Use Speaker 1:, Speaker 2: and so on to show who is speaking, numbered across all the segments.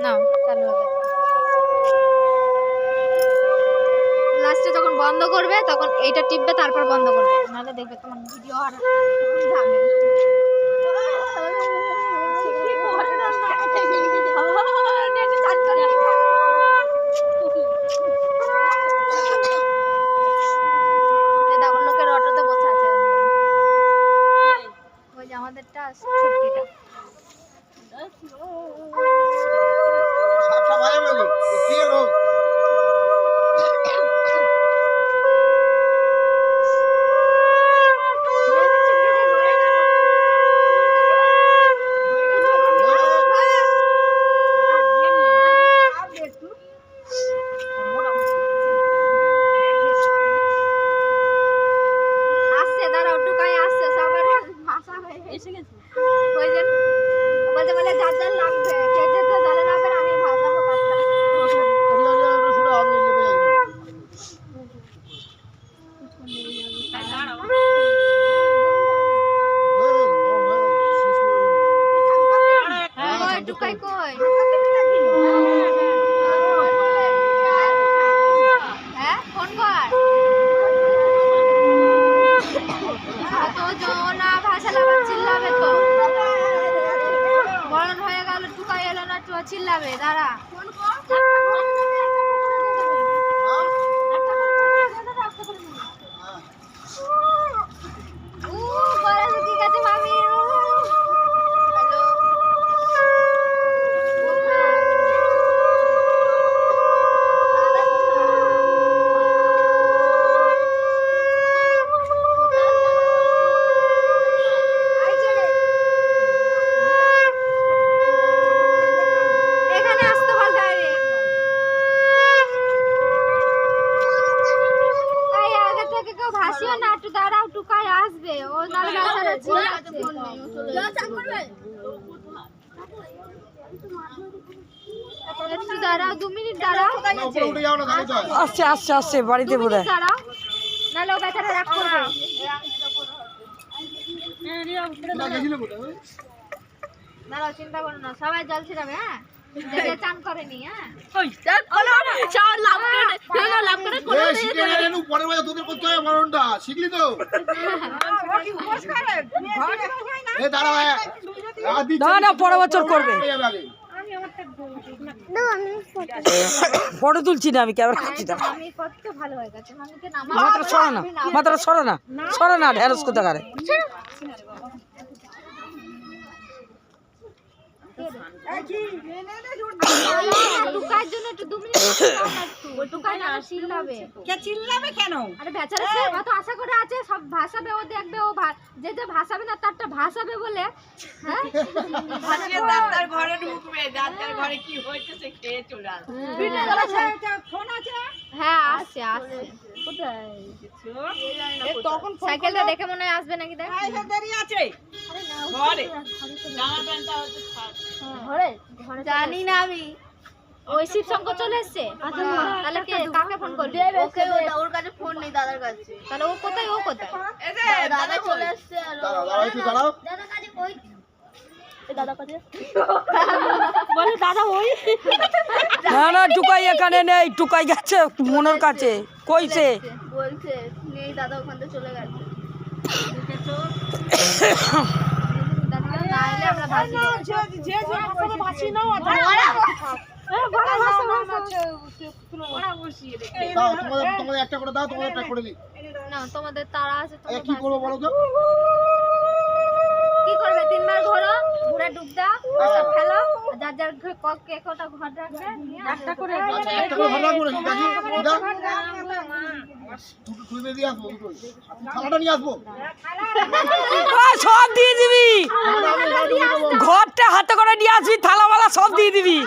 Speaker 1: না চালু হয়ে গেছে। লাস্টে যখন বন্ধ করবে তখন এইটা টিপবে, তারপর বন্ধ করবে, নাহলে দেখবে তোমার ভিডিও আর যাবে। দেখো লোকের অটোতে বসে আছে, ওই যে আমাদেরটা ছুটকিটা। চিল্লাবে দাঁড়া
Speaker 2: আসছে আসছে আসছে বাড়িতে বোধ হয়।
Speaker 1: চিন্তা করো না, সবাই জল ছিড়াবে। হ্যাঁ চান করেনি। হ্যাঁ
Speaker 2: পরের বছর করবে। ফটো তুলছি না আমি, ক্যামেরা করছি না। মাত্র সরো না ঢেঁড়স কোথাকারে।
Speaker 1: আশা করে আছে সব ভাসাবে, ও দেখবে, ও যে যে ভাসাবে না তারটা ভাসাবে বলে।
Speaker 3: ঘরে ঢুকবে, ঘরে কি হয়েছে সে খেয়ে চলে আসবে।
Speaker 1: হ্যাঁ আসছে আসছে। তখন সাইকেলটা দেখে মনে হয় আসবে নাকি? দেখ জানি না আমি। ওই শিবশঙ্কর চলে এসছে, তাহলে কাকে ফোন করবি?
Speaker 3: ওর কাছে ফোন নেই, দাদার কাছে।
Speaker 1: তাহলে ও কোথায়?
Speaker 3: দাদা চলে এসছে।
Speaker 2: না টুকাই এখানে নেই, টুকাই গেছে মনের কাছে। কইছে
Speaker 3: বলছে নেই, দাদা ওখান থেকে চলে গেছে।
Speaker 1: তোমাদের তারা আছে,
Speaker 4: কি করবো বলো তো?
Speaker 1: কি করবে? 3 বার ঘোরো, ঘুরে ডুব দাও, সব ফেলো, যার যার একটা ঘর রাখবে, একটা করে
Speaker 4: ঘর রাখবো নাকি কাকি? দুটো দিয়ে আসবো, থালাটা নিয়ে আসবো।
Speaker 2: সব দিয়ে দিবি, ঘরটা হাতে করে নিয়ে আসবি, থালাওয়ালা সব দিয়ে দিবি।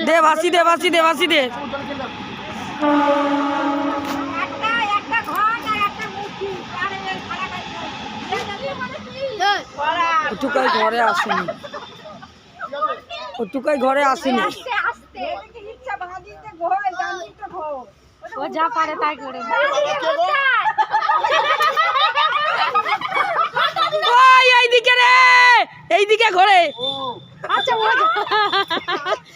Speaker 2: দে ভাসি দে, ভাসি দে, ভাসি দে। ওটুকাই ঘরে আসেনি, ওটুকাই ঘরে আসেনি।
Speaker 1: যা পারে তাই করে।
Speaker 4: বাবা কে গো?
Speaker 2: ওই এইদিকে রে, এইদিকে ঘোরে।
Speaker 4: ও
Speaker 1: আচ্ছা ও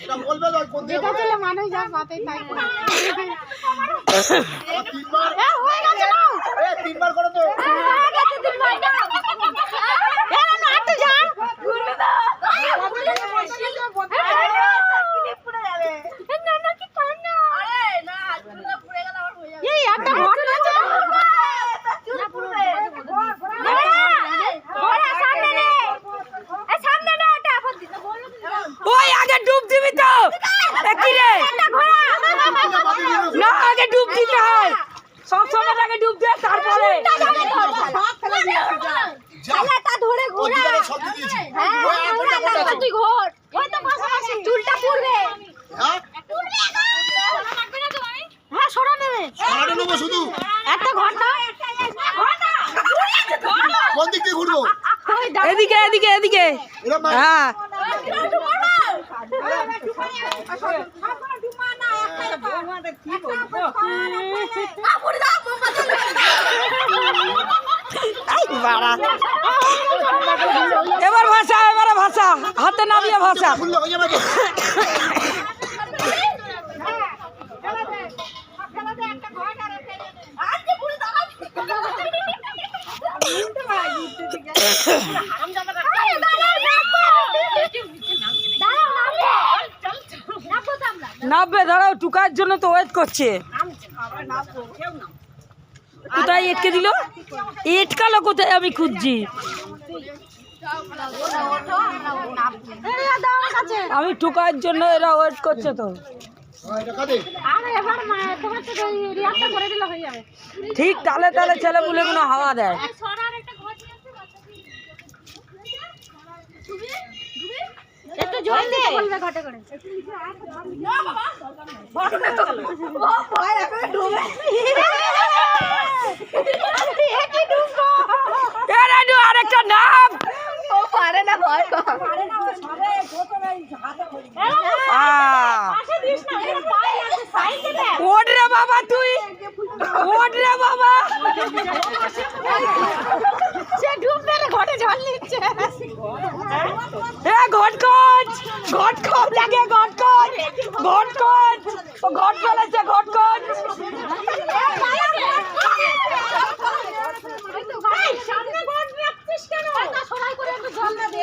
Speaker 4: এটা বলবে না কোন দিকে
Speaker 1: যেটা চলে মানুষ যা পাতে তাই করে।
Speaker 4: তিনবার
Speaker 1: হয়ে গেছে না?
Speaker 4: তিনবার করো তো।
Speaker 1: হয়ে গেছে তিনবার না। না একটু যা। ঘুরে দাও। পুরো যাবে। না না কি পান না। আরে না চুলটা পুড়ে গেল আবার হয়ে যাবে। এই একটা ঘর না চল। চুল পুড়বে। ঘোড়া সামনে নে। এই সামনে নে এটা আপদ দিতে বলো।
Speaker 2: ওই আগে ডুব দিবি তো। কি রে?
Speaker 1: একটা ঘোড়া।
Speaker 2: না আগে ডুব দিতে হয়। সব সময় আগে ডুব দে তারপরে।
Speaker 1: চালাটা ধরে ঘোড়া।
Speaker 4: ওদিকে সব দিয়েছি।
Speaker 1: হ্যাঁ
Speaker 4: ওই
Speaker 1: ঘোড়া
Speaker 4: কোনটা
Speaker 1: না তুই ঘোর। ওই তো পাশাপাশি চুলটা পুড়বে।
Speaker 4: হ্যাঁ
Speaker 1: পুড়বে গো। লাগবে না তোমায়? হ্যাঁ সরা নেবে।
Speaker 4: সারাটা নেবো শুধু।
Speaker 1: একটা ঘর দাও। ঘর দাও।
Speaker 4: কোন দিক দিয়ে ঘুরবো?
Speaker 1: ওই দাও।
Speaker 2: এদিকে এদিকে এদিকে।
Speaker 4: এরা মা
Speaker 2: হ্যাঁ এবার ভাষা, এবারে ভাষা, হাতে নামিয়ে ভাষা।
Speaker 4: খুললে হয়ে যাবে তো।
Speaker 2: নামবে, দাঁড়াও, টুকার জন্য তো ওয়েট করছে। কোথায় এটকে দিল? এটকালো কোথায় আমি খুঁজছি। আমি টুকার জন্য এরা ওয়েট করছে তো।
Speaker 4: এটা কাঁদে।
Speaker 2: ঠিক তালে তালে ছেলেপুলে কোনো হাওয়া দেয়।
Speaker 1: একটু জল দে বলবে ঘটে করে
Speaker 2: আরেকটা নাম
Speaker 1: ও পারে না ভয় পারে না সবে পাশে দিস না এর পায়ে আছে সাইডে দে
Speaker 2: ওঠ রে বাবা, তুই ওঠ রে বাবা।
Speaker 1: সে ডুব মেরে ঘটে জল নিচ্ছে
Speaker 2: এ ঘটকচ, ঘটকচ লাগে, ঘটকচ, ঘটকচ, ও ঘট ফেলেছে, ঘটকচ।
Speaker 1: সামনে ঘট রাখছিস কেন না সরাই করে একটু জল না দে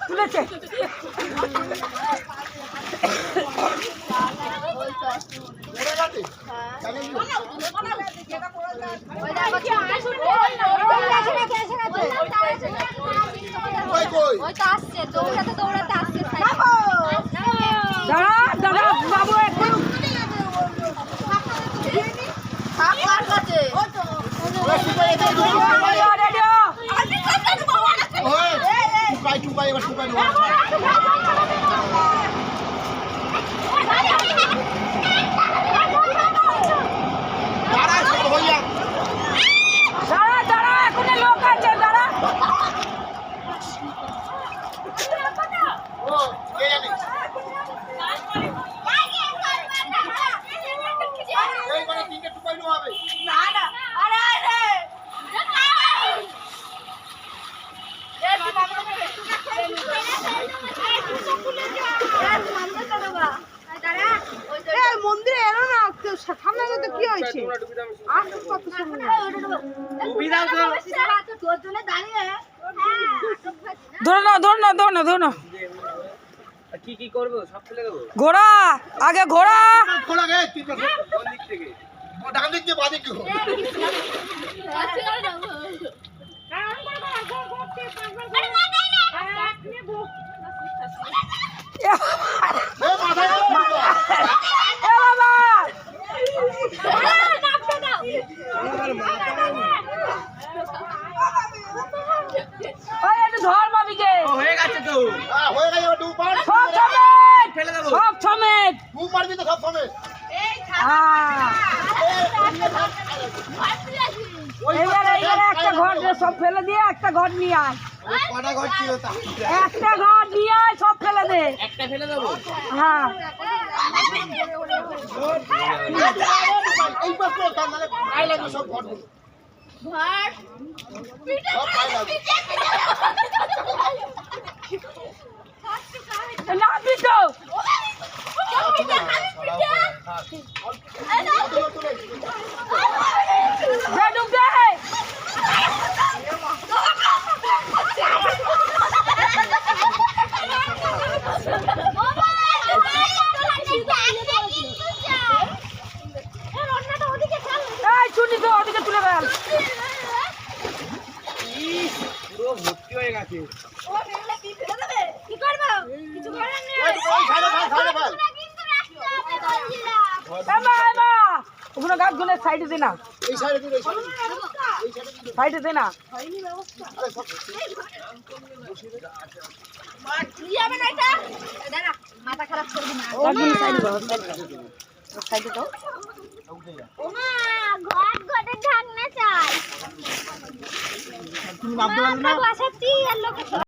Speaker 2: তুলেছে।
Speaker 4: এটা কাঁদে। জানেন তো? কই কই?
Speaker 1: ওই তো আসছে দৌড়াতে দৌড়াতে আসছে
Speaker 2: দাঁড়া দাঁড়া বাবু, একটু
Speaker 4: ওই টুকাই টুকাই এবার টুকাই নেবো। দাঁড়া সব হয়ে যাক।
Speaker 2: দাঁড়া দাঁড়া, এখনই লোক আছে, দাঁড়া।
Speaker 4: ও কে জানে? এই মানে তিনটে টুকাই নেওয়া হবে।
Speaker 1: মন্দিরে এলো না সামনে তো কি হয়েছে কত
Speaker 2: ধরে নাও, ধরে নাও, ধরে নাও, ধরে নাও।
Speaker 5: কি কি করবো সব ফেলে দেবো
Speaker 2: ঘোড়া আগে, ঘোড়া।
Speaker 4: খোলা গে তিনটে।
Speaker 5: কোন দিক থেকে?
Speaker 4: ডান দিক দিয়ে বাঁ দিক দিয়ে।
Speaker 2: এ
Speaker 4: মাথায়
Speaker 2: বাবা, ওই একটু ধর বাবিকে।
Speaker 5: হয়ে গেছে তো,
Speaker 4: হয়ে গেছে ডুব মার।
Speaker 2: সব সমেত,
Speaker 5: ফেলে দেবো।
Speaker 2: সব সমেত।
Speaker 4: ডুব মারবি তো সব সময়।
Speaker 2: এবারে একটা ঘর সব ফেলে দিয়ে একটা ঘর নিয়ে আয়।
Speaker 4: কটা ঘর ছিল তা?
Speaker 2: একটা ঘর নিয়ে আয়, সব ফেলে দে।
Speaker 5: একটা ফেলে দেবো।
Speaker 2: হ্যাঁ
Speaker 4: এই পাশ করে কান নালে আই লাগবে সব ঘর
Speaker 1: ঘর পিঠে
Speaker 4: সব পাই লাগবে
Speaker 2: না পিটো বেডুক দে এই চুনি তো ওদিকে তুলে ফেল
Speaker 5: পুরো ভর্তি হয়ে গেছে।
Speaker 1: কি করবো কিছু করার নেই
Speaker 4: এই সাইডে ফেল
Speaker 2: এমা এমা ওখানে গাছগুলো সাইডে দে না
Speaker 4: এই সাইডে দিন
Speaker 2: সাইডে দে না
Speaker 4: আরে সব
Speaker 1: যাবে না এটা দাঁড়া মাথা খারাপ করবি না
Speaker 2: গাছগুলো সাইডে দাও সাইডে দাও
Speaker 1: ওমা ঘট ঘটে ঢাকনা চাই
Speaker 4: তুমি ভাবতে পারবে না
Speaker 1: বাসাচ্ছি আর লোকে